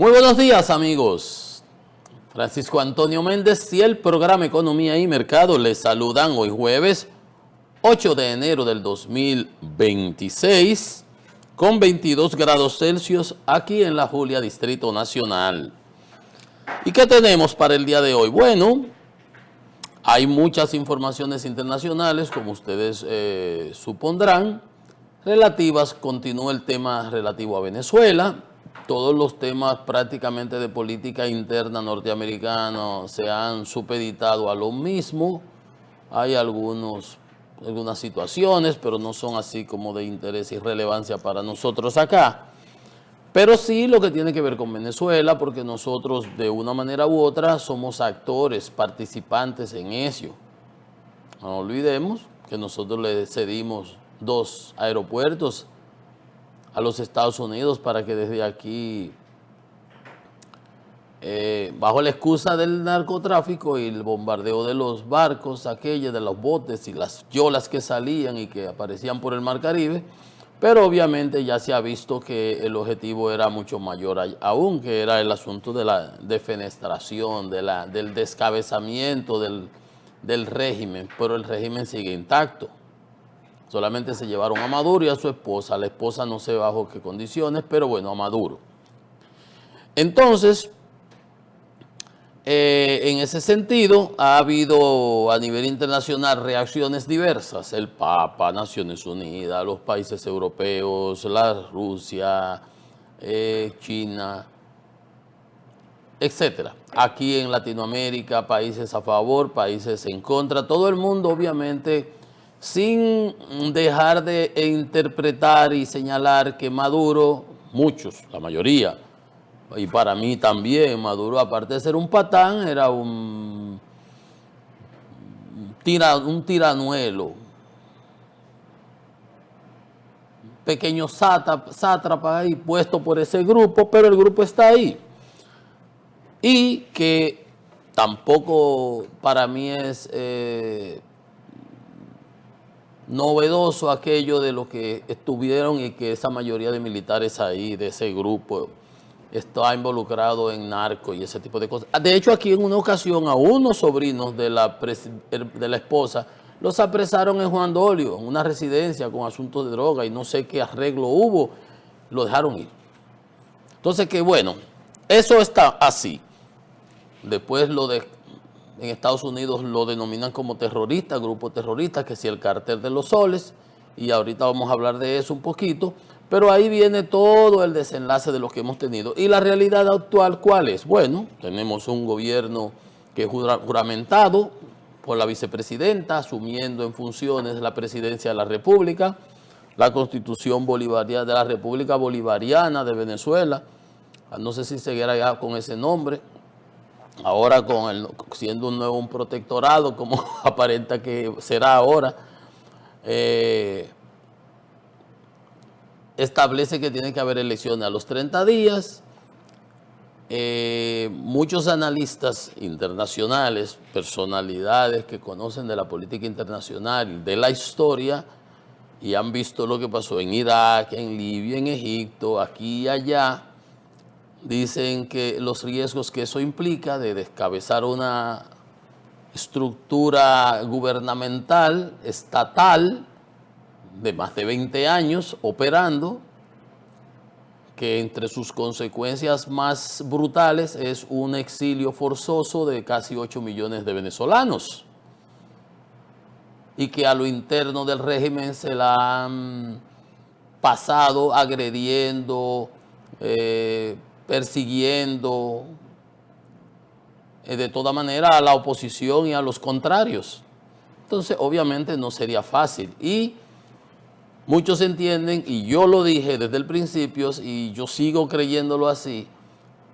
Muy buenos días, amigos. Francisco Antonio Méndez y el programa Economía y Mercado les saludan hoy jueves 8 de enero del 2026 con 22 grados Celsius aquí en La Julia, Distrito Nacional. ¿Y qué tenemos para el día de hoy? Bueno, hay muchas informaciones internacionales, como ustedes supondrán, relativas, continúa el tema relativo a Venezuela. Todos los temas prácticamente de política interna norteamericana se han supeditado a lo mismo. Hay algunas situaciones, pero no son así como de interés y relevancia para nosotros acá. Pero sí lo que tiene que ver con Venezuela, porque nosotros de una manera u otra somos actores, participantes en eso. No olvidemos que nosotros le cedimos 2 aeropuertos a los Estados Unidos para que desde aquí, bajo la excusa del narcotráfico y el bombardeo de los barcos, aquellos de los botes y las yolas que salían y que aparecían por el Mar Caribe, pero obviamente ya se ha visto que el objetivo era mucho mayor aún, que era el asunto de la defenestración, del descabezamiento del régimen, pero el régimen sigue intacto. Solamente se llevaron a Maduro y a su esposa. La esposa no sé bajo qué condiciones, pero bueno, a Maduro. Entonces, en ese sentido, ha habido a nivel internacional reacciones diversas. El Papa, Naciones Unidas, los países europeos, la Rusia, China, etcétera. Aquí en Latinoamérica, países a favor, países en contra. Todo el mundo, obviamente, sin dejar de interpretar y señalar que Maduro, muchos, la mayoría, y para mí también, Maduro, aparte de ser un patán, era un tiranuelo, pequeño sátrapa ahí puesto por ese grupo, pero el grupo está ahí. Y que tampoco para mí es novedoso aquello de lo que estuvieron y que esa mayoría de militares ahí, de ese grupo, está involucrado en narco y ese tipo de cosas. De hecho, aquí en una ocasión a unos sobrinos de la esposa los apresaron en Juan Dolio, en una residencia con asuntos de droga y no sé qué arreglo hubo, lo dejaron ir. Entonces, que bueno, eso está así. Después en Estados Unidos lo denominan como terrorista, grupo terrorista, que si el Cártel de los Soles, y ahorita vamos a hablar de eso un poquito, pero ahí viene todo el desenlace de lo que hemos tenido. ¿Y la realidad actual cuál es? Bueno, tenemos un gobierno que es juramentado por la vicepresidenta, asumiendo en funciones la presidencia de la República, la Constitución Bolivariana de la República Bolivariana de Venezuela, no sé si seguirá ya con ese nombre, ahora siendo un protectorado, como aparenta que será ahora, establece que tiene que haber elecciones a los 30 días. Muchos analistas internacionales, personalidades que conocen de la política internacional, de la historia, y han visto lo que pasó en Irak, en Libia, en Egipto, aquí y allá, dicen que los riesgos que eso implica de descabezar una estructura gubernamental, estatal, de más de 20 años operando, que entre sus consecuencias más brutales es un exilio forzoso de casi 8 millones de venezolanos y que a lo interno del régimen se la han pasado agrediendo, persiguiendo de toda manera a la oposición y a los contrarios. Entonces, obviamente no sería fácil. Y muchos entienden, y yo lo dije desde el principio, y yo sigo creyéndolo así,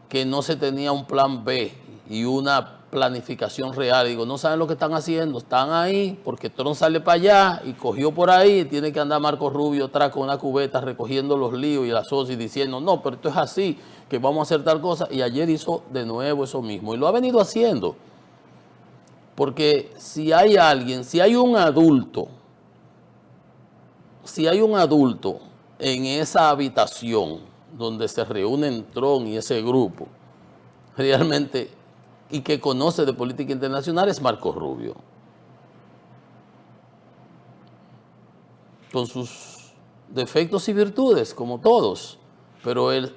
que no se tenía un plan B y una planificación real. Digo, no saben lo que están haciendo, están ahí porque Trump sale para allá y cogió por ahí y tiene que andar Marco Rubio atrás con una cubeta recogiendo los líos y las OSI diciendo, no, pero esto es así, que vamos a hacer tal cosa. Y ayer hizo de nuevo eso mismo y lo ha venido haciendo. Porque si hay alguien, si hay un adulto en esa habitación donde se reúnen Trump y ese grupo, realmente, y que conoce de política internacional, es Marco Rubio. Con sus defectos y virtudes, como todos, pero él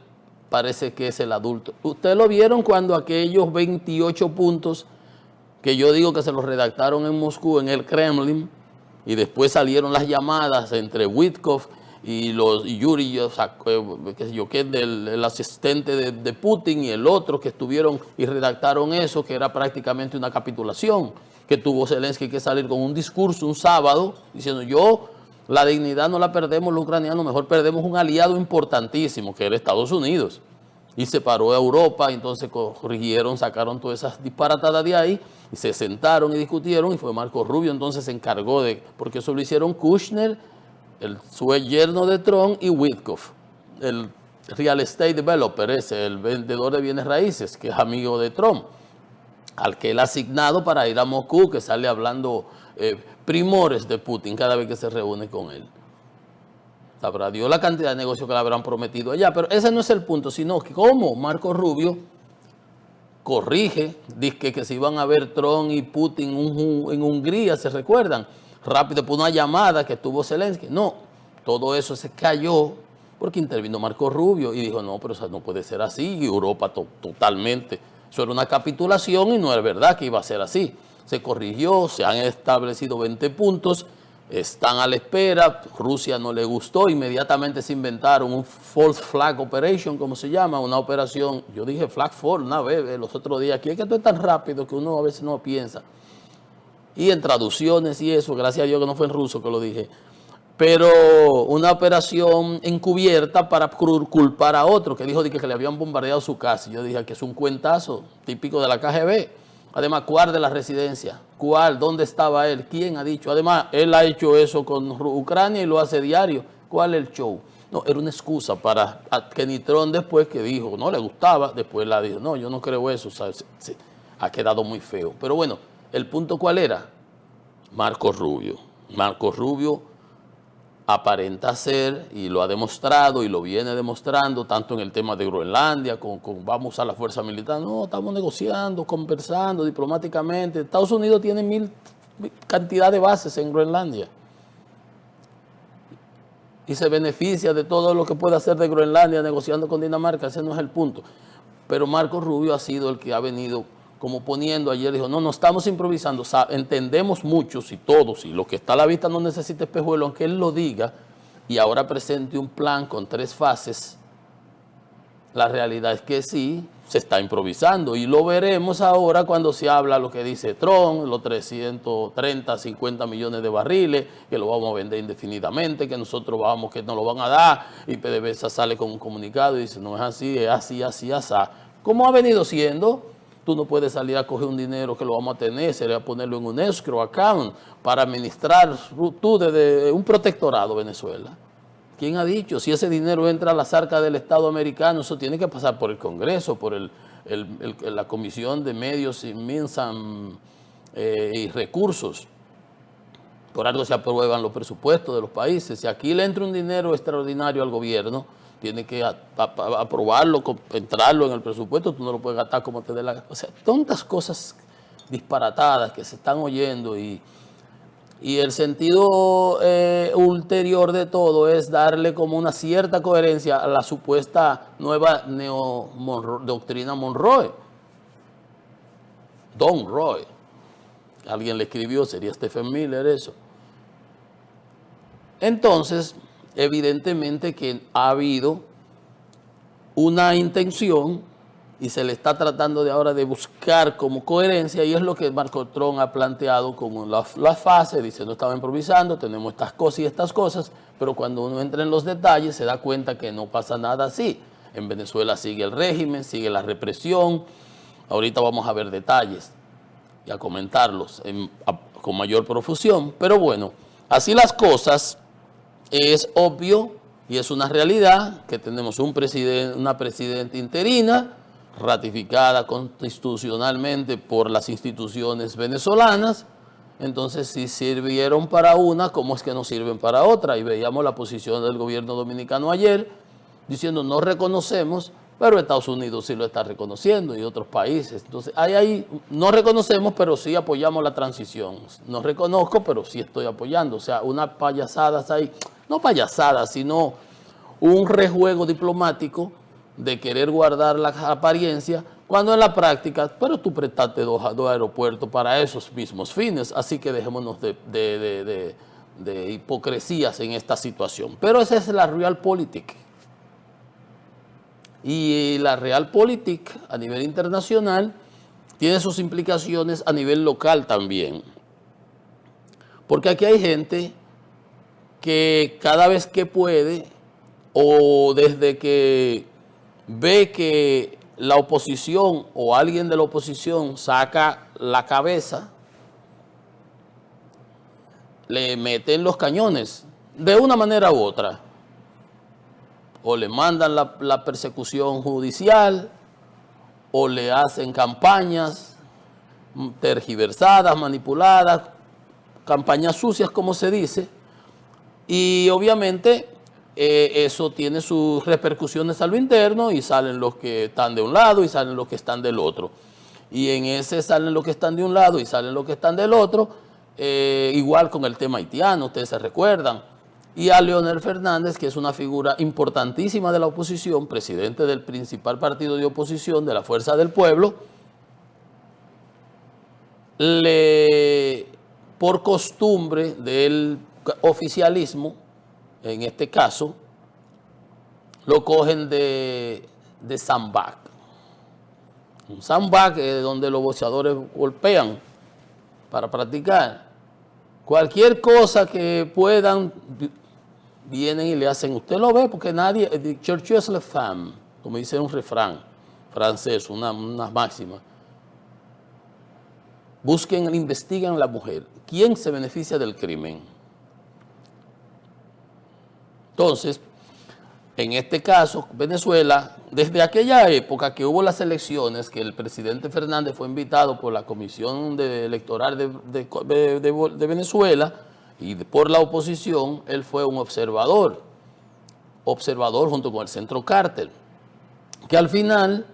parece que es el adulto. Ustedes lo vieron cuando aquellos 28 puntos que yo digo que se los redactaron en Moscú, en el Kremlin, y después salieron las llamadas entre Witkoff y Yuri, qué sé yo, que es el asistente de Putin, y el otro que estuvieron y redactaron eso, que era prácticamente una capitulación, que tuvo Zelensky que salir con un discurso un sábado diciendo: la dignidad no la perdemos los ucranianos, mejor perdemos un aliado importantísimo, que era Estados Unidos. Y se paró a Europa, y entonces corrigieron, sacaron todas esas disparatadas de ahí, y se sentaron y discutieron, y fue Marco Rubio, entonces se encargó porque eso lo hicieron Kushner, su yerno de Trump, y Witkoff, el real estate developer, el vendedor de bienes raíces, que es amigo de Trump, al que él ha asignado para ir a Moscú, que sale hablando primores de Putin cada vez que se reúne con él. Sabrá Dios la cantidad de negocios que le habrán prometido allá, pero ese no es el punto, sino que cómo Marco Rubio corrige, dice que se iban a ver Trump y Putin en Hungría, ¿se recuerdan? Rápido por una llamada que tuvo Zelensky. No, todo eso se cayó porque intervino Marco Rubio y dijo: no, pero eso no puede ser así, y Europa totalmente. Eso era una capitulación y no era verdad que iba a ser así. Se corrigió, se han establecido 20 puntos, están a la espera. Rusia no le gustó, inmediatamente se inventaron un false flag operation, como se llama, una operación, yo dije flag fall una vez, los otros días, aquí es que esto es tan rápido que uno a veces no piensa. Y en traducciones y eso, gracias a Dios que no fue en ruso que lo dije, pero una operación encubierta para culpar a otro, que dijo que le habían bombardeado su casa. Yo dije que es un cuentazo típico de la KGB. Además, ¿cuál de la residencia? ¿Cuál? ¿Dónde estaba él? ¿Quién ha dicho? Además, él ha hecho eso con Ucrania y lo hace diario. ¿Cuál es el show? No, era una excusa para que Trump después, que dijo no le gustaba, después la dijo: no, yo no creo eso, ¿sabes? Sí, ha quedado muy feo. Pero bueno, ¿el punto cuál era? Marco Rubio. Marco Rubio aparenta ser, y lo ha demostrado y lo viene demostrando, tanto en el tema de Groenlandia, vamos a la fuerza militar. No, estamos negociando, conversando diplomáticamente. Estados Unidos tiene mil cantidad de bases en Groenlandia y se beneficia de todo lo que puede hacer de Groenlandia negociando con Dinamarca. Ese no es el punto. Pero Marco Rubio ha sido el que ha venido como poniendo, ayer dijo: no estamos improvisando, entendemos muchos y todos, y lo que está a la vista no necesita espejuelo, aunque él lo diga, y ahora presente un plan con 3 fases. La realidad es que sí, se está improvisando, y lo veremos ahora cuando se habla lo que dice Trump, los 330, 50 millones de barriles, que lo vamos a vender indefinidamente, que nosotros vamos, que nos lo van a dar, y PDVSA sale con un comunicado y dice: no es así, es así, así, así. ¿Cómo ha venido siendo? Tú no puedes salir a coger un dinero que lo vamos a tener, sería ponerlo en un escrow account para administrar tú desde un protectorado Venezuela. ¿Quién ha dicho? Si ese dinero entra a las arcas del Estado americano, eso tiene que pasar por el Congreso, por la Comisión de Medios y Recursos. Por algo se aprueban los presupuestos de los países. Si aquí le entra un dinero extraordinario al gobierno, tiene que aprobarlo, entrarlo en el presupuesto, tú no lo puedes gastar como te dé la gana. O sea, tantas cosas disparatadas que se están oyendo, y el sentido ulterior de todo es darle como una cierta coherencia a la supuesta nueva doctrina Monroe. Don Roy. Alguien le escribió, sería Stephen Miller eso. Entonces, evidentemente que ha habido una intención y se le está tratando de ahora de buscar como coherencia, y es lo que Marco Trump ha planteado como la fase. Dice: no estaba improvisando, tenemos estas cosas y estas cosas, pero cuando uno entra en los detalles se da cuenta que no pasa nada así. En Venezuela sigue el régimen, sigue la represión. Ahorita vamos a ver detalles y a comentarlos con mayor profusión, pero bueno, así las cosas. Es obvio y es una realidad que tenemos una presidenta interina ratificada constitucionalmente por las instituciones venezolanas. Entonces, si sirvieron para una, ¿cómo es que no sirven para otra? Y veíamos la posición del gobierno dominicano ayer, diciendo no reconocemos, pero Estados Unidos sí lo está reconociendo y otros países. Entonces, ahí no reconocemos, pero sí apoyamos la transición. No reconozco, pero sí estoy apoyando. O sea, unas payasadas ahí, no payasadas, sino un rejuego diplomático de querer guardar la apariencia, cuando en la práctica, pero tú prestaste dos aeropuertos para esos mismos fines, así que dejémonos de hipocresías en esta situación. Pero esa es la realpolitik. Y la realpolitik a nivel internacional tiene sus implicaciones a nivel local también. Porque aquí hay gente que cada vez que puede, o desde que ve que la oposición o alguien de la oposición saca la cabeza, le meten los cañones de una manera u otra. O le mandan la persecución judicial, o le hacen campañas tergiversadas, manipuladas, campañas sucias, como se dice, y obviamente eso tiene sus repercusiones a lo interno y salen los que están de un lado y salen los que están del otro. Y en ese salen los que están de un lado y salen los que están del otro, igual con el tema haitiano, ustedes se recuerdan. Y a Leonel Fernández, que es una figura importantísima de la oposición, presidente del principal partido de oposición, de la Fuerza del Pueblo, por costumbre del oficialismo, en este caso, lo cogen de sandbag. Un sandbag es donde los boxeadores golpean para practicar. Cualquier cosa que puedan, vienen y le hacen. Usted lo ve porque nadie, cherchez es la femme, como dice un refrán francés, una máxima. Busquen, investiguen a la mujer. ¿Quién se beneficia del crimen? Entonces, en este caso, Venezuela, desde aquella época que hubo las elecciones, que el presidente Fernández fue invitado por la Comisión Electoral de Venezuela y por la oposición, él fue un observador junto con el Centro Carter, que al final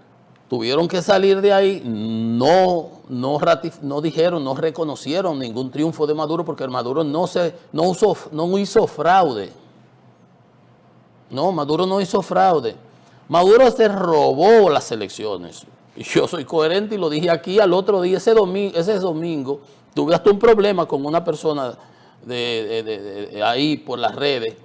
tuvieron que salir de ahí, no reconocieron ningún triunfo de Maduro porque el Maduro no hizo fraude. No, Maduro no hizo fraude. Maduro se robó las elecciones. Y yo soy coherente y lo dije aquí al otro día, ese domingo, tuve hasta un problema con una persona de ahí por las redes.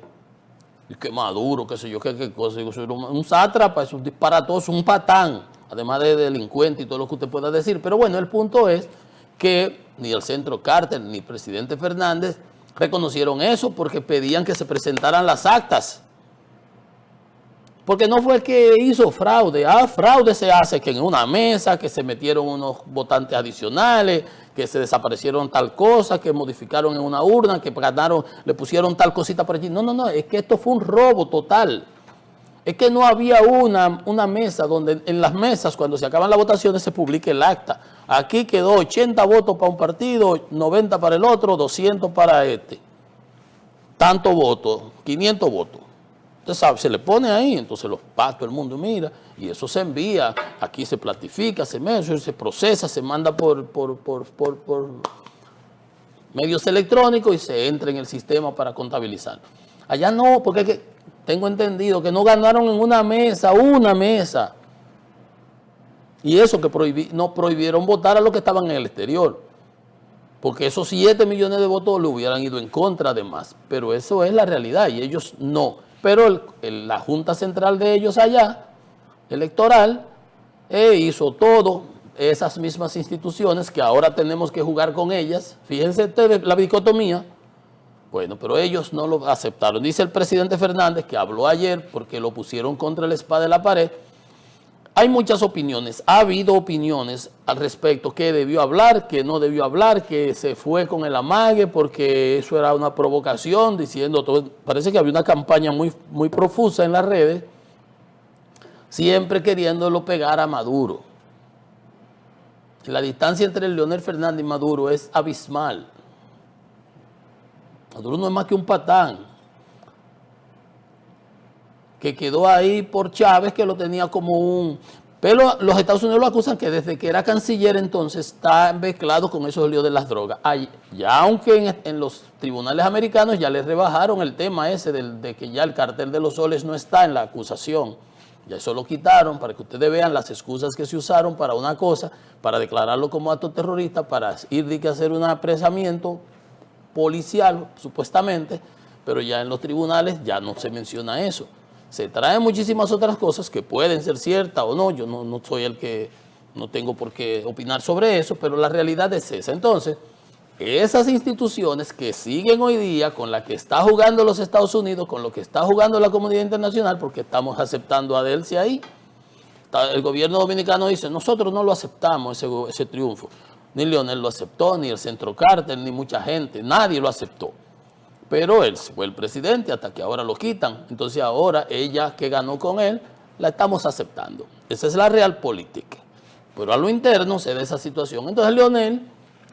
Y que Maduro, qué sé yo, qué cosa. Digo, soy un sátrapa, es un disparatoso, un patán, además de delincuente y todo lo que usted pueda decir. Pero bueno, el punto es que ni el Centro Carter ni el presidente Fernández reconocieron eso porque pedían que se presentaran las actas. Porque no fue que hizo fraude. Fraude se hace que en una mesa, que se metieron unos votantes adicionales, que se desaparecieron tal cosa, que modificaron en una urna, que ganaron, le pusieron tal cosita por allí. No, es que esto fue un robo total. Es que no había una mesa donde en las mesas, cuando se acaban las votaciones, se publique el acta. Aquí quedó 80 votos para un partido, 90 para el otro, 200 para este. Tantos votos, 500 votos. Usted sabe, se le pone ahí, entonces los todo el mundo mira, y eso se envía, aquí se platifica, se procesa, se manda por medios electrónicos y se entra en el sistema para contabilizar. Allá no, porque es que tengo entendido que no ganaron en una mesa. Y eso que no prohibieron votar a los que estaban en el exterior. Porque esos 7 millones de votos le hubieran ido en contra además. Pero eso es la realidad y ellos no. Pero la Junta Central de ellos allá, electoral, hizo todo, esas mismas instituciones que ahora tenemos que jugar con ellas. Fíjense ustedes la dicotomía. Bueno, pero ellos no lo aceptaron. Dice el presidente Fernández, que habló ayer porque lo pusieron contra la espada de la pared. Hay muchas opiniones, ha habido opiniones al respecto, que debió hablar, que no debió hablar, que se fue con el amague porque eso era una provocación, diciendo todo. Parece que había una campaña muy profusa en las redes, siempre queriéndolo pegar a Maduro. La distancia entre Leonel Fernández y Maduro es abismal. Maduro no es más que un patán que quedó ahí por Chávez, que lo tenía como un... Pero los Estados Unidos lo acusan que desde que era canciller entonces está mezclado con esos líos de las drogas. Ya aunque en los tribunales americanos ya le rebajaron el tema ese de que ya el cartel de los soles no está en la acusación. Ya eso lo quitaron para que ustedes vean las excusas que se usaron para una cosa, para declararlo como acto terrorista, para ir de que hacer un apresamiento policial, supuestamente, pero ya en los tribunales ya no se menciona eso. Se traen muchísimas otras cosas que pueden ser ciertas o no, yo no soy el que, no tengo por qué opinar sobre eso, pero la realidad es esa. Entonces, esas instituciones que siguen hoy día con la que está jugando los Estados Unidos, con lo que está jugando la comunidad internacional, porque estamos aceptando a Delcy ahí, el gobierno dominicano dice, nosotros no lo aceptamos ese triunfo. Ni Leonel lo aceptó, ni el Centro Cártel, ni mucha gente, nadie lo aceptó. Pero él fue el presidente hasta que ahora lo quitan. Entonces ahora ella que ganó con él, la estamos aceptando. Esa es la real política. Pero a lo interno se da esa situación. Entonces Leonel,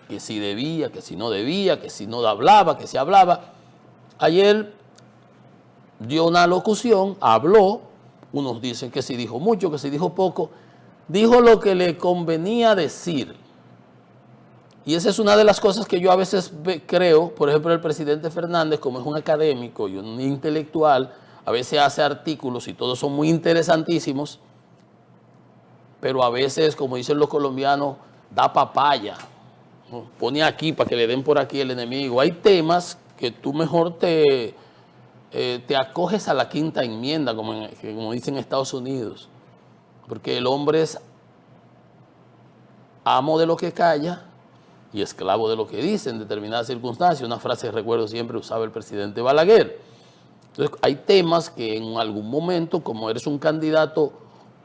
que si debía, que si no debía, que si no hablaba, que si hablaba, ayer dio una locución, habló, unos dicen que si dijo mucho, que si dijo poco, dijo lo que le convenía decir. Y esa es una de las cosas que yo a veces creo, por ejemplo, el presidente Fernández, como es un académico y un intelectual, a veces hace artículos y todos son muy interesantísimos, pero a veces, como dicen los colombianos, da papaya, ¿no? Pone aquí para que le den por aquí el enemigo. Hay temas que tú mejor te acoges a la quinta enmienda, como dicen en Estados Unidos, porque el hombre es amo de lo que calla y esclavo de lo que dice en determinadas circunstancias. Una frase que recuerdo siempre usaba el presidente Balaguer. Entonces, hay temas que en algún momento, como eres un candidato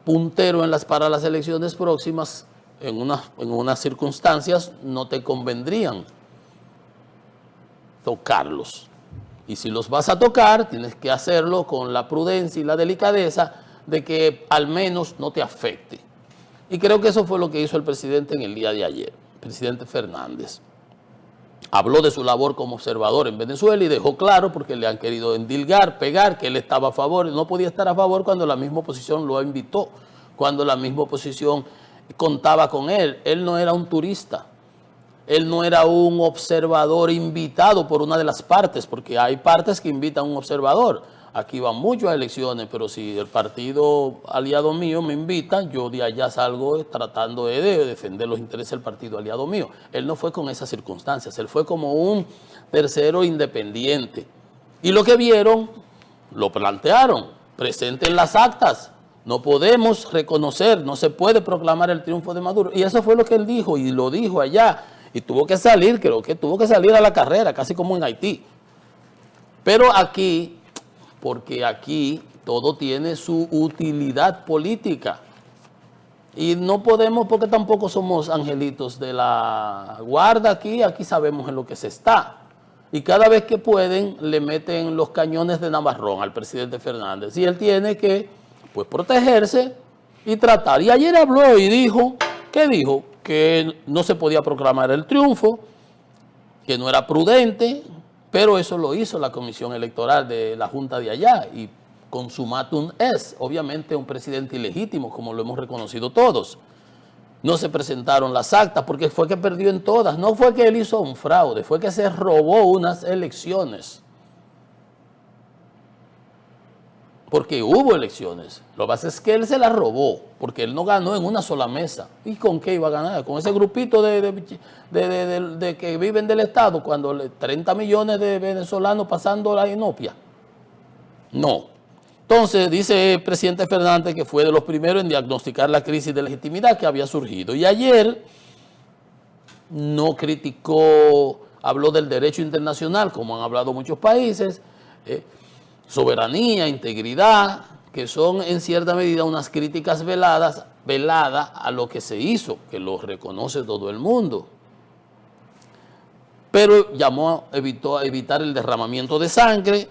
puntero para las elecciones próximas, en unas circunstancias no te convendrían tocarlos. Y si los vas a tocar, tienes que hacerlo con la prudencia y la delicadeza de que al menos no te afecte. Y creo que eso fue lo que hizo el presidente en el día de ayer. Presidente Fernández habló de su labor como observador en Venezuela y dejó claro, porque le han querido endilgar, pegar, que él estaba a favor, no podía estar a favor cuando la misma oposición lo invitó, cuando la misma oposición contaba con él. Él no era un turista, él no era un observador invitado por una de las partes, porque hay partes que invitan a un observador. Aquí van muchos a elecciones, pero si el partido aliado mío me invita, yo de allá salgo tratando de defender los intereses del partido aliado mío. Él no fue con esas circunstancias, él fue como un tercero independiente. Y lo que vieron, lo plantearon, presenten las actas. No podemos reconocer, no se puede proclamar el triunfo de Maduro. Y eso fue lo que él dijo, y lo dijo allá. Y tuvo que salir, creo que tuvo que salir a la carrera, casi como en Haití. Pero aquí, porque aquí todo tiene su utilidad política. Y no podemos, porque tampoco somos angelitos de la guarda aquí sabemos en lo que se está. Y cada vez que pueden, le meten los cañones de Navarrón al presidente Fernández. Y él tiene que, pues, protegerse y tratar. Y ayer habló y dijo, ¿qué dijo? Que no se podía proclamar el triunfo, que no era prudente, pero eso lo hizo la comisión electoral de la Junta de allá y consumatum es, obviamente un presidente ilegítimo, como lo hemos reconocido todos. No se presentaron las actas porque fue que perdió en todas, no fue que él hizo un fraude, fue que se robó unas elecciones. Porque hubo elecciones. Lo que pasa es que él se las robó, porque él no ganó en una sola mesa. ¿Y con qué iba a ganar? Con ese grupito de que viven del Estado, cuando 30 millones de venezolanos pasando la inopia. No. Entonces, dice el presidente Fernández que fue de los primeros en diagnosticar la crisis de legitimidad que había surgido. Y ayer no criticó, habló del derecho internacional, como han hablado muchos países, soberanía, integridad, que son en cierta medida unas críticas veladas a lo que se hizo, que lo reconoce todo el mundo. Pero llamó a evitar el derramamiento de sangre,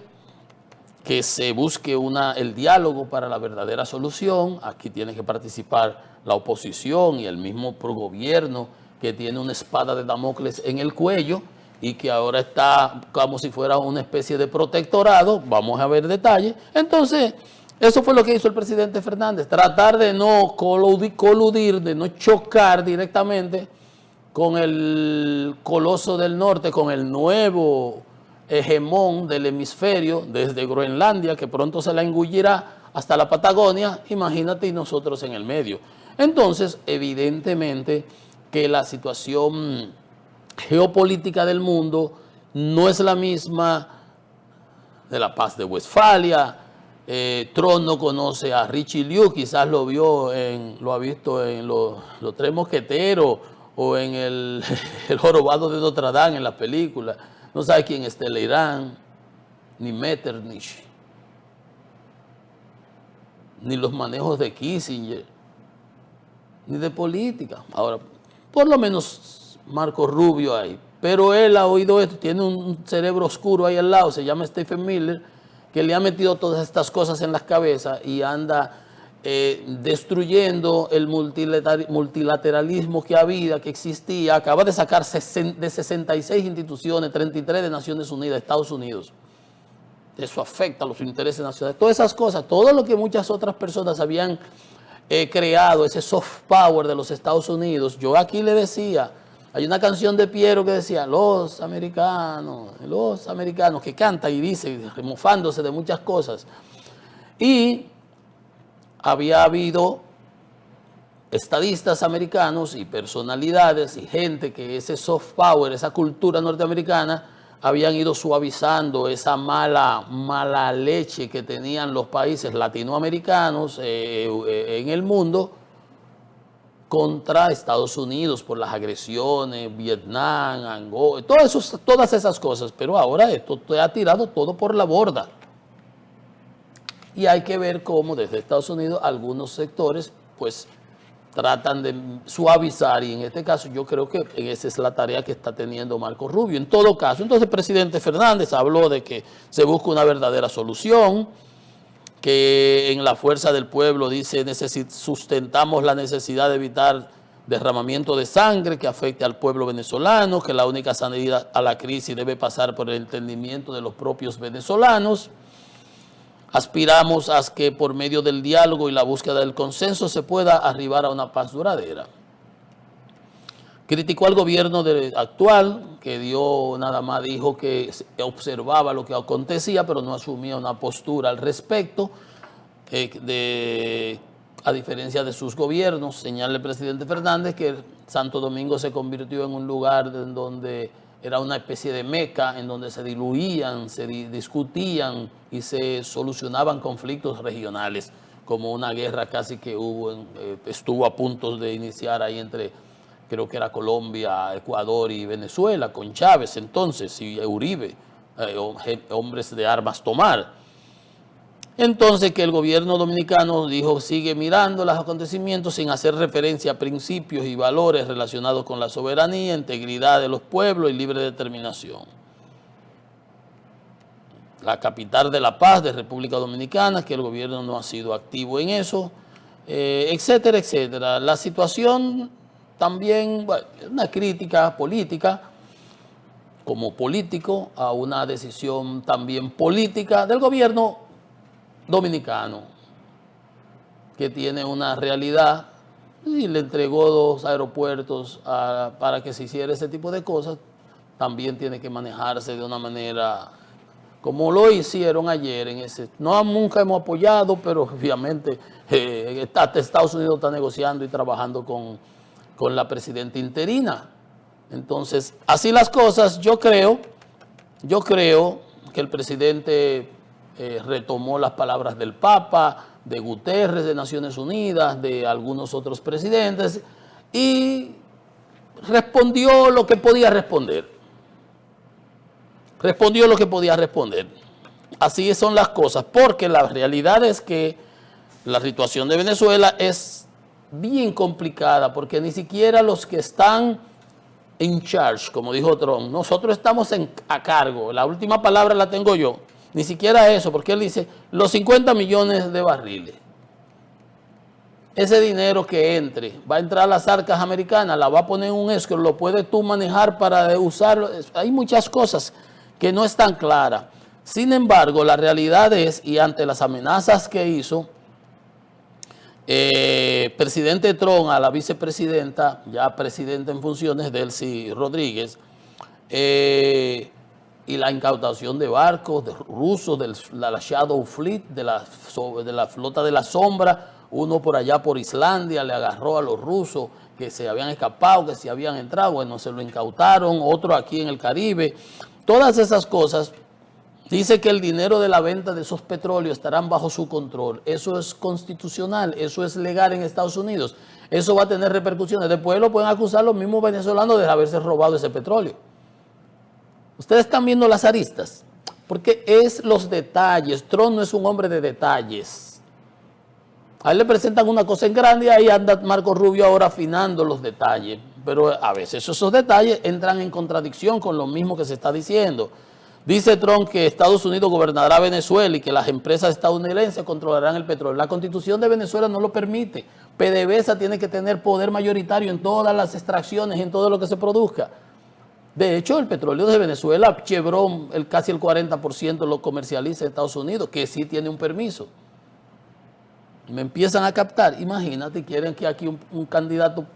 que se busque el diálogo para la verdadera solución. Aquí tiene que participar la oposición y el mismo progobierno, que tiene una espada de Damocles en el cuello, y que ahora está como si fuera una especie de protectorado. Vamos a ver detalles. Entonces, Eso fue lo que hizo el presidente Fernández, tratar de no coludir, de no chocar directamente con el coloso del norte, con el nuevo hegemón del hemisferio, desde Groenlandia, que pronto se la engullirá, hasta la Patagonia, imagínate, y nosotros en el medio. Entonces, evidentemente que la situación geopolítica del mundo no es la misma de la Paz de Westfalia. Trump no conoce a Richelieu, Liu, quizás lo ha visto en los Tres Mosqueteros o en el Jorobado de Notre Dame en la película. No sabe quién es Talleyrand, ni Metternich, ni los manejos de Kissinger, ni de política. Ahora, por lo menos Marco Rubio ahí. Pero él ha oído esto, tiene un cerebro oscuro ahí al lado, se llama Stephen Miller, que le ha metido todas estas cosas en las cabezas y anda destruyendo el multilateralismo que había, que existía. Acaba de sacar de 66 instituciones, 33 de Naciones Unidas, Estados Unidos. Eso afecta a los intereses nacionales. Todas esas cosas, todo lo que muchas otras personas habían creado, ese soft power de los Estados Unidos. Yo aquí le decía, hay una canción de Piero que decía, los americanos, que canta y dice, remofándose de muchas cosas. Y había habido estadistas americanos y personalidades y gente que ese soft power, esa cultura norteamericana, habían ido suavizando esa mala leche que tenían los países latinoamericanos en el mundo contra Estados Unidos por las agresiones, Vietnam, Angola, todas esas cosas. Pero ahora esto ha tirado todo por la borda. Y hay que ver cómo desde Estados Unidos algunos sectores pues tratan de suavizar, y en este caso yo creo que esa es la tarea que está teniendo Marco Rubio. En todo caso, entonces el presidente Fernández habló de que se busca una verdadera solución, que en la fuerza del pueblo dice sustentamos la necesidad de evitar derramamiento de sangre que afecte al pueblo venezolano, que la única salida a la crisis debe pasar por el entendimiento de los propios venezolanos. Aspiramos a que por medio del diálogo y la búsqueda del consenso se pueda arribar a una paz duradera. Criticó al gobierno actual, que nada más dijo que observaba lo que acontecía, pero no asumía una postura al respecto, a diferencia de sus gobiernos. Señala el presidente Fernández que Santo Domingo se convirtió en un lugar en donde era una especie de meca, en donde se diluían, se discutían y se solucionaban conflictos regionales, como una guerra casi que estuvo a punto de iniciar ahí entre, creo que era Colombia, Ecuador y Venezuela, con Chávez entonces y Uribe, hombres de armas tomar. Entonces que el gobierno dominicano dijo sigue mirando los acontecimientos sin hacer referencia a principios y valores relacionados con la soberanía, integridad de los pueblos y libre determinación. La capital de la paz de República Dominicana, que el gobierno no ha sido activo en eso, etcétera, etcétera. La situación también, bueno, una crítica política, como político, a una decisión también política del gobierno dominicano, que tiene una realidad y le entregó 2 aeropuertos para que se hiciera ese tipo de cosas. También tiene que manejarse de una manera como lo hicieron ayer en ese. Nunca hemos apoyado, pero obviamente Estados Unidos está negociando y trabajando con la presidenta interina. Entonces, así las cosas, yo creo que el presidente retomó las palabras del Papa, de Guterres, de Naciones Unidas, de algunos otros presidentes, y respondió lo que podía responder. Respondió lo que podía responder. Así son las cosas, porque la realidad es que la situación de Venezuela es bien complicada, porque ni siquiera los que están in charge, como dijo Trump, nosotros estamos a cargo, la última palabra la tengo yo. Ni siquiera eso, porque él dice, los 50 millones de barriles, ese dinero que entre, va a entrar a las arcas americanas, la va a poner en un escrow, lo puedes tú manejar para usarlo. Hay muchas cosas que no están claras. Sin embargo, la realidad es, y ante las amenazas que hizo presidente Trump a la vicepresidenta, ya presidenta en funciones, Delcy Rodríguez, y la incautación de barcos de rusos, de la Shadow Fleet, de la flota de la sombra, uno por allá por Islandia le agarró a los rusos que se habían escapado, que se habían entrado, bueno, se lo incautaron, otro aquí en el Caribe, todas esas cosas. Dice que el dinero de la venta de esos petróleos estarán bajo su control. Eso es constitucional, eso es legal en Estados Unidos. Eso va a tener repercusiones. Después lo pueden acusar los mismos venezolanos de haberse robado ese petróleo. Ustedes están viendo las aristas, porque es los detalles. Trump no es un hombre de detalles. A él le presentan una cosa en grande y ahí anda Marco Rubio ahora afinando los detalles. Pero a veces esos detalles entran en contradicción con lo mismo que se está diciendo. Dice Trump que Estados Unidos gobernará Venezuela y que las empresas estadounidenses controlarán el petróleo. La Constitución de Venezuela no lo permite. PDVSA tiene que tener poder mayoritario en todas las extracciones, en todo lo que se produzca. De hecho, el petróleo de Venezuela, Chevron, casi el 40% lo comercializa en Estados Unidos, que sí tiene un permiso. Me empiezan a captar. Imagínate, quieren que aquí un candidato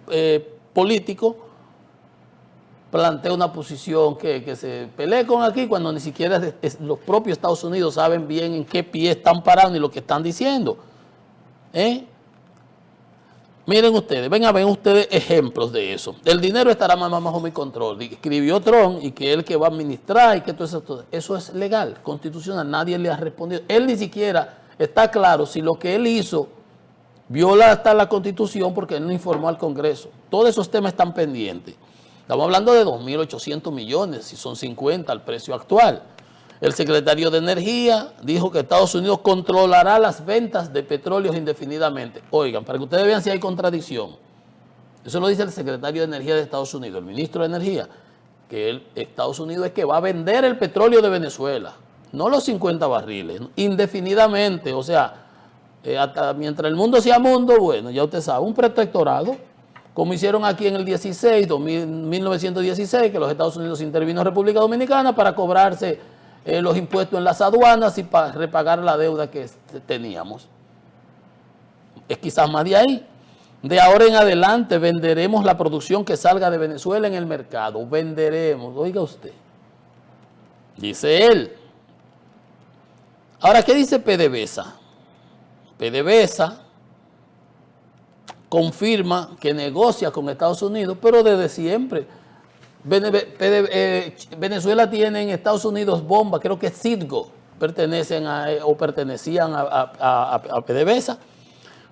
político plantea una posición que se pelee con aquí cuando ni siquiera los propios Estados Unidos saben bien en qué pie están parando y lo que están diciendo. Miren ustedes, ven ustedes ejemplos de eso. El dinero estará más bajo mi control. Escribió Trump y que él que va a administrar y que todo eso es legal, constitucional, nadie le ha respondido. Él ni siquiera está claro si lo que él hizo viola hasta la Constitución porque él no informó al Congreso. Todos esos temas están pendientes. Estamos hablando de 2.800 millones, si son 50 al precio actual. El secretario de Energía dijo que Estados Unidos controlará las ventas de petróleos indefinidamente. Oigan, para que ustedes vean si hay contradicción. Eso lo dice el secretario de Energía de Estados Unidos, el ministro de Energía, que Estados Unidos es que va a vender el petróleo de Venezuela, no los 50 barriles, indefinidamente. O sea, hasta mientras el mundo sea mundo, bueno, ya usted sabe, un protectorado, como hicieron aquí en el 1916, que los Estados Unidos intervino en República Dominicana para cobrarse los impuestos en las aduanas y para repagar la deuda que teníamos. Es quizás más de ahí. De ahora en adelante venderemos la producción que salga de Venezuela en el mercado. Venderemos, oiga usted. Dice él. Ahora, ¿qué dice PDVSA? PDVSA confirma que negocia con Estados Unidos, pero desde siempre. Venezuela tiene en Estados Unidos bombas, creo que Citgo pertenecían a PDVSA.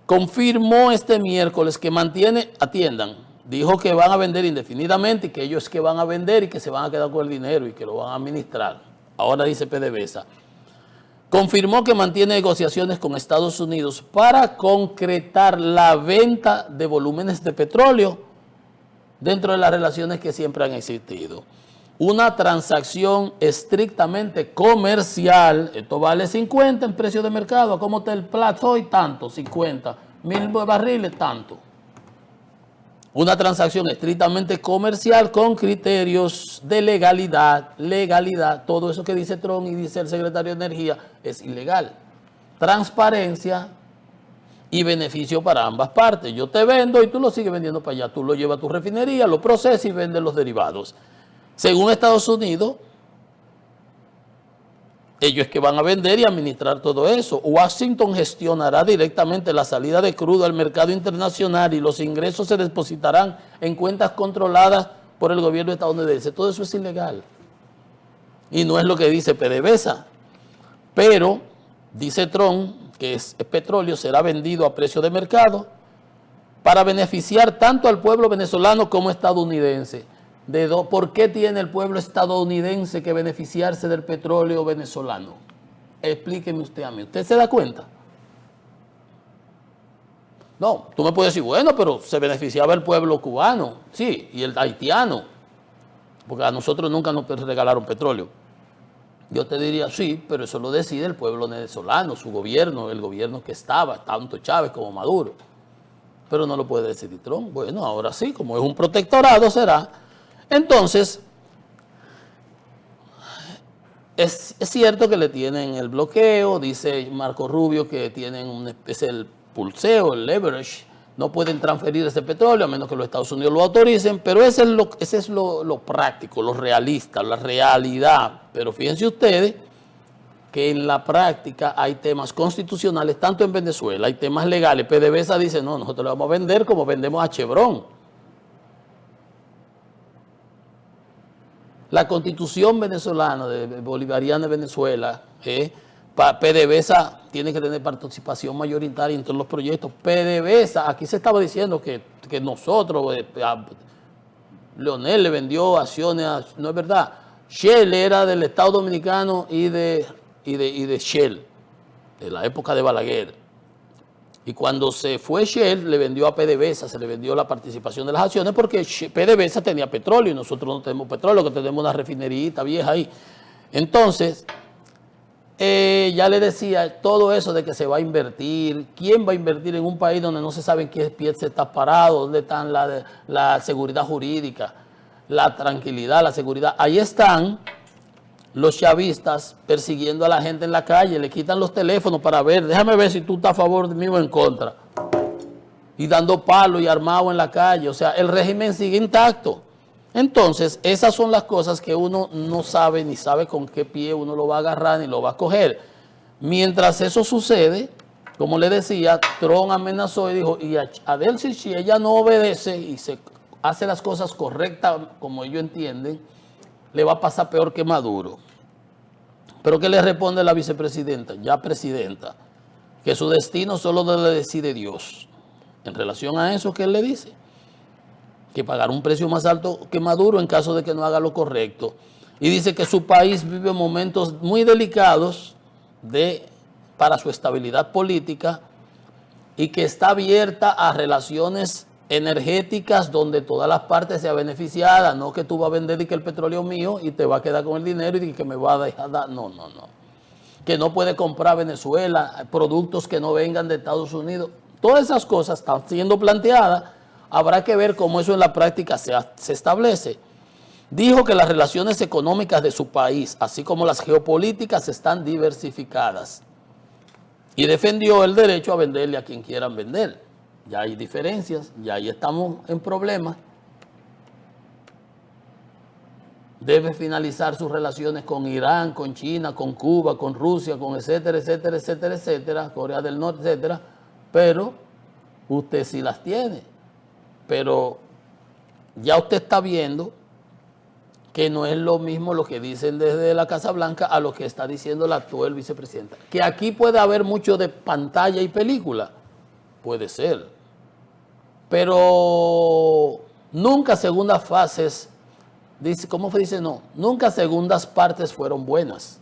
Confirmó este miércoles que mantiene, atiendan, dijo que van a vender indefinidamente y que ellos que van a vender y que se van a quedar con el dinero y que lo van a administrar. Ahora dice PDVSA. Confirmó que mantiene negociaciones con Estados Unidos para concretar la venta de volúmenes de petróleo dentro de las relaciones que siempre han existido. Una transacción estrictamente comercial, esto vale 50 en precio de mercado, ¿cómo está el plazo hoy? Tanto, 50, 1.000 barriles, tanto. Una transacción estrictamente comercial con criterios de legalidad, todo eso que dice Trump y dice el secretario de Energía es ilegal. Transparencia y beneficio para ambas partes. Yo te vendo y tú lo sigues vendiendo para allá. Tú lo llevas a tu refinería, lo procesas y vendes los derivados. Según Estados Unidos, ellos es que van a vender y administrar todo eso. Washington gestionará directamente la salida de crudo al mercado internacional y los ingresos se depositarán en cuentas controladas por el gobierno estadounidense. Todo eso es ilegal. Y no es lo que dice PDVSA. Pero, dice Trump, que el petróleo será vendido a precio de mercado para beneficiar tanto al pueblo venezolano como estadounidense. ¿Por qué tiene el pueblo estadounidense que beneficiarse del petróleo venezolano? Explíqueme usted a mí. ¿Usted se da cuenta? No, tú me puedes decir, bueno, pero se beneficiaba el pueblo cubano, sí, y el haitiano, porque a nosotros nunca nos regalaron petróleo. Yo te diría, sí, pero eso lo decide el pueblo venezolano, su gobierno, el gobierno que estaba, tanto Chávez como Maduro. Pero no lo puede decidir Trump. Bueno, ahora sí, como es un protectorado será. Entonces, Es cierto que le tienen el bloqueo, dice Marco Rubio que tienen es el pulseo, el leverage, no pueden transferir ese petróleo a menos que los Estados Unidos lo autoricen, pero ese es lo práctico, lo realista, la realidad. Pero fíjense ustedes que en la práctica hay temas constitucionales, tanto en Venezuela, hay temas legales. PDVSA dice, no, nosotros le vamos a vender como vendemos a Chevron. La constitución venezolana, bolivariana de Venezuela, PDVSA tiene que tener participación mayoritaria en todos los proyectos. PDVSA, aquí se estaba diciendo que nosotros, Leonel le vendió acciones, no es verdad. Shell era del Estado Dominicano y de Shell, de la época de Balaguer. Y cuando se fue Shell, le vendió a PDVSA, se le vendió la participación de las acciones porque PDVSA tenía petróleo y nosotros no tenemos petróleo, que tenemos una refinerita vieja ahí. Entonces, ya le decía todo eso de que se va a invertir. ¿Quién va a invertir en un país donde no se sabe en qué pie se está parado? ¿Dónde está la seguridad jurídica, la tranquilidad, la seguridad? Ahí están los chavistas persiguiendo a la gente en la calle, le quitan los teléfonos para ver, déjame ver si tú estás a favor de mí o en contra. Y dando palo y armado en la calle, o sea, el régimen sigue intacto. Entonces, esas son las cosas que uno no sabe, ni sabe con qué pie uno lo va a agarrar, ni lo va a coger. Mientras eso sucede, como le decía, Trump amenazó y dijo, y a Delcy, si ella no obedece y se hace las cosas correctas como ellos entienden, le va a pasar peor que Maduro. Pero ¿qué le responde la vicepresidenta, ya presidenta? Que su destino solo le decide Dios. En relación a eso, ¿qué él le dice? Que pagará un precio más alto que Maduro en caso de que no haga lo correcto. Y dice que su país vive momentos muy delicados para su estabilidad política y que está abierta a relaciones energéticas donde todas las partes sean beneficiadas, no que tú vas a vender y que el petróleo es mío y te va a quedar con el dinero y que me va a dejar dar. No. Que no puede comprar Venezuela productos que no vengan de Estados Unidos. Todas esas cosas están siendo planteadas. Habrá que ver cómo eso en la práctica se establece. Dijo que las relaciones económicas de su país, así como las geopolíticas, están diversificadas. Y defendió el derecho a venderle a quien quieran vender. Ya hay diferencias, ya ahí estamos en problemas. Debe finalizar sus relaciones con Irán, con China, con Cuba, con Rusia, con etcétera, Corea del Norte, etcétera. Pero usted sí las tiene. Pero ya usted está viendo que no es lo mismo lo que dicen desde la Casa Blanca a lo que está diciendo la actual vicepresidenta. Que aquí puede haber mucho de pantalla y película. Puede ser. Pero nunca segundas fases, dice, ¿cómo se dice? No, nunca segundas partes fueron buenas.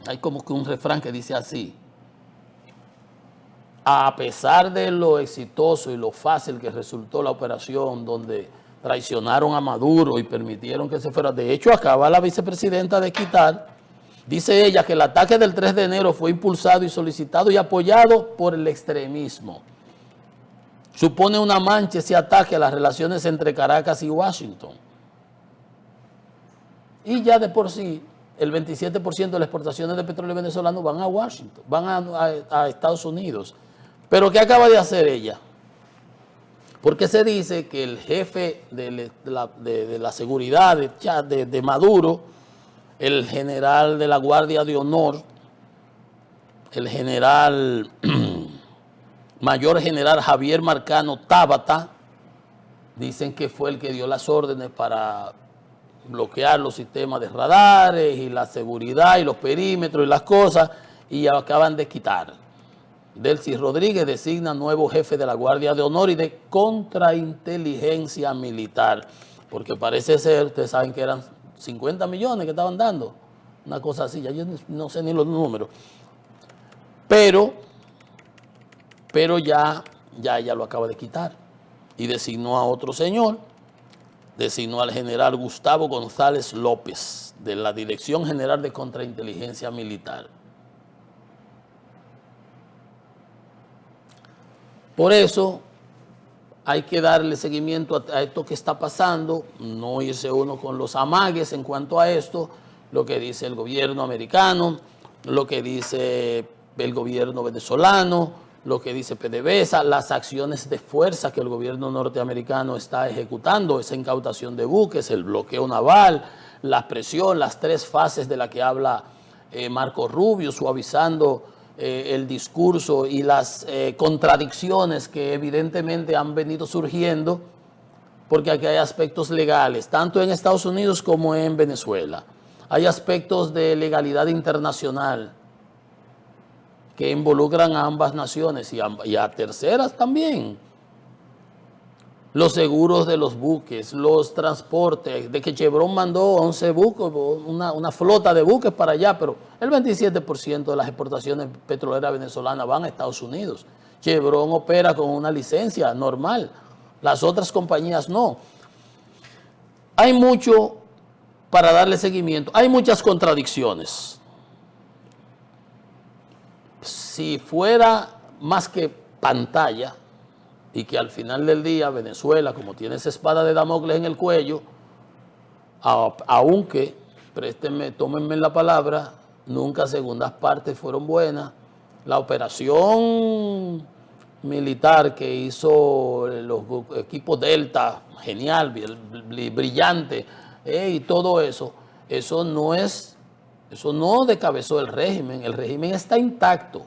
Hay como que un refrán que dice así. A pesar de lo exitoso y lo fácil que resultó la operación donde traicionaron a Maduro y permitieron que se fuera, de hecho acaba la vicepresidenta de quitar, dice ella que el ataque del 3 de enero fue impulsado y solicitado y apoyado por el extremismo. Supone una mancha ese ataque a las relaciones entre Caracas y Washington. Y ya de por sí, el 27% de las exportaciones de petróleo venezolano van a Washington, van a Estados Unidos. ¿Pero qué acaba de hacer ella? Porque se dice que el jefe de la seguridad de Maduro, el general de la Guardia de Honor, el general... Mayor General Javier Marcano Tábata, dicen que fue el que dio las órdenes para bloquear los sistemas de radares y la seguridad y los perímetros y las cosas, y acaban de quitar. Delcy Rodríguez designa nuevo jefe de la Guardia de Honor y de Contrainteligencia Militar, porque parece ser, ustedes saben que eran 50 millones que estaban dando, una cosa así, ya yo no sé ni los números, pero ya ella lo acaba de quitar y designó a otro señor, designó al general Gustavo González López de la Dirección General de Contrainteligencia Militar. Por eso hay que darle seguimiento a esto que está pasando, no irse uno con los amagues en cuanto a esto, lo que dice el gobierno americano, lo que dice el gobierno venezolano, lo que dice PDVSA, las acciones de fuerza que el gobierno norteamericano está ejecutando, esa incautación de buques, el bloqueo naval, la presión, las 3 fases de las que habla Marco Rubio, suavizando el discurso y las contradicciones que evidentemente han venido surgiendo, porque aquí hay aspectos legales, tanto en Estados Unidos como en Venezuela. Hay aspectos de legalidad internacional que involucran a ambas naciones y a terceras también. Los seguros de los buques, los transportes, de que Chevron mandó 11 buques, una flota de buques para allá, pero el 27% de las exportaciones petroleras venezolanas van a Estados Unidos. Chevron opera con una licencia normal, las otras compañías no. Hay mucho para darle seguimiento, hay muchas contradicciones. Si fuera más que pantalla, y que al final del día Venezuela, como tiene esa espada de Damocles en el cuello, aunque, tómenme la palabra, nunca segundas partes fueron buenas. La operación militar que hizo los equipos Delta, genial, brillante, y todo eso, eso no decabezó el régimen está intacto.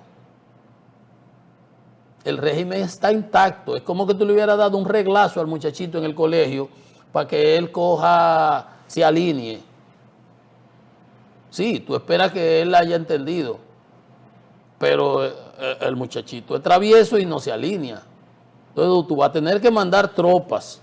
El régimen está intacto. Es como que tú le hubieras dado un reglazo al muchachito en el colegio para que él se alinee. Sí, tú esperas que él haya entendido, pero el muchachito es travieso y no se alinea. Entonces tú vas a tener que mandar tropas,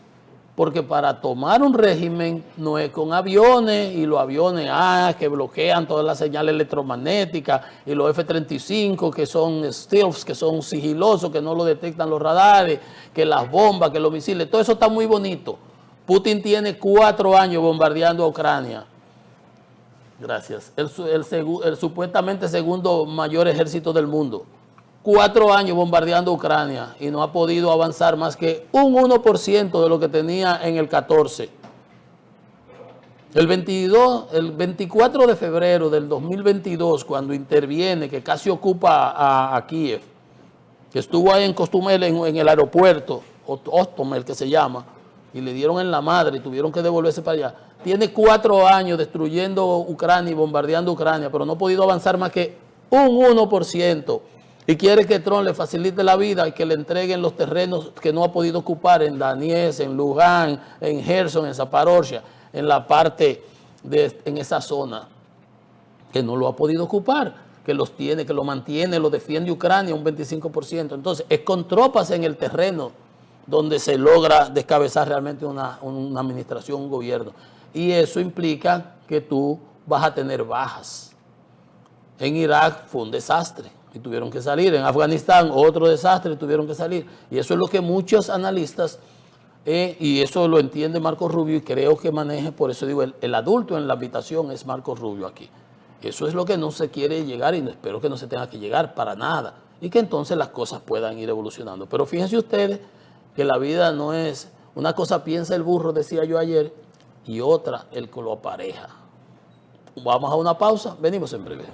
porque para tomar un régimen no es con aviones, y los aviones que bloquean todas las señales electromagnéticas, y los F-35 que son stealths, que son sigilosos, que no lo detectan los radares, que las bombas, que los misiles, todo eso está muy bonito. Putin tiene 4 años bombardeando a Ucrania. Gracias. El supuestamente segundo mayor ejército del mundo. 4 años bombardeando Ucrania y no ha podido avanzar más que un 1% de lo que tenía en el 14. El 24 de febrero del 2022, cuando interviene, que casi ocupa a Kiev, que estuvo ahí en Costumel, en el aeropuerto, Hostomel que se llama, y le dieron en la madre y tuvieron que devolverse para allá. Tiene 4 años destruyendo Ucrania y bombardeando Ucrania, pero no ha podido avanzar más que un 1%. Y quiere que Trump le facilite la vida y que le entreguen los terrenos que no ha podido ocupar en Donetsk, en Lugansk, en Gerson, en Zaporozhia, en la parte en esa zona, que no lo ha podido ocupar, que los tiene, que lo mantiene, lo defiende Ucrania un 25%. Entonces, es con tropas en el terreno donde se logra descabezar realmente una administración, un gobierno. Y eso implica que tú vas a tener bajas. En Irak fue un desastre y tuvieron que salir. En Afganistán otro desastre y tuvieron que salir. Y eso es lo que muchos analistas, y eso lo entiende Marco Rubio y creo que maneje, por eso digo, el adulto en la habitación es Marco Rubio aquí. Eso es lo que no se quiere llegar y espero que no se tenga que llegar para nada. Y que entonces las cosas puedan ir evolucionando. Pero fíjense ustedes que la vida no es, una cosa piensa el burro, decía yo ayer, y otra el que lo apareja. Vamos a una pausa, venimos en breve.